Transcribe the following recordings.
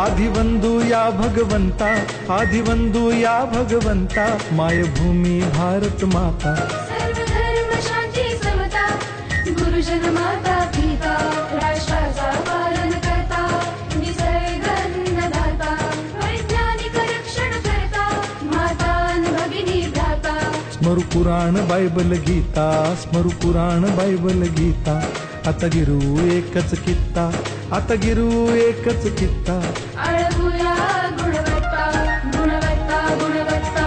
आदिवंदू या भगवंता, आदिवंदू या भगवंता, मायभूमी भारत माता। सर्व धर्म शांती समता, गुरुजन माता पिता, राष्ट्राचा पालन करता, निसर्ग अन्नदाता, वैज्ञानिक रक्षण करता, माता अन भगिनी भ्राता। स्मरू पुराण बायबल गीता, स्मरू पुराण बायबल गीता, आता गिरू एकच कित्ता, आता गिरू एकच कित्ता। आळगूया गुणवत्ता, गुणवत्ता, गुणवत्ता,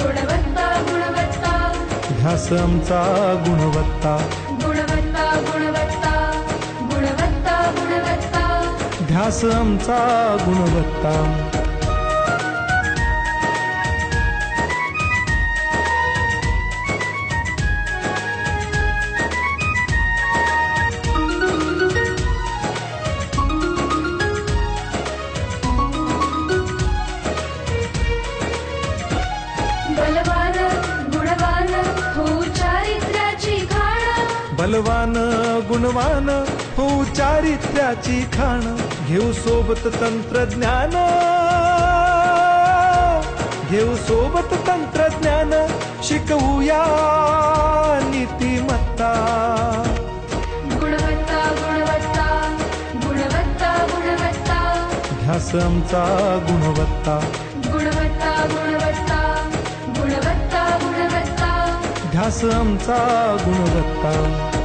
गुणवत्ता, गुणवत्ता, ध्यास आमचा गुणवत्ता, गुणवत्ता, गुणवत्ता, गुणवत्ता, गुणवत्ता, ध्यास आमचा गुणवत्ता। बलवान गुणवान हो चारित्र्याची खाण, बलवान गुणवान हो चारित्र्याची खाण, घेऊ सोबत तंत्रज्ञान, घेऊ सोबत तंत्रज्ञान, शिकवूया नीतिमत्ता। गुणवत्ता, गुणवत्ता, गुणवत्ता, गुणवत्ता, ध्यास आमचा गुणवत्ता, गुणवत्ता, गुणवत्ता, गुणवत्ता, गुणवत्ता, ध्यास आमचा गुणवत्ता।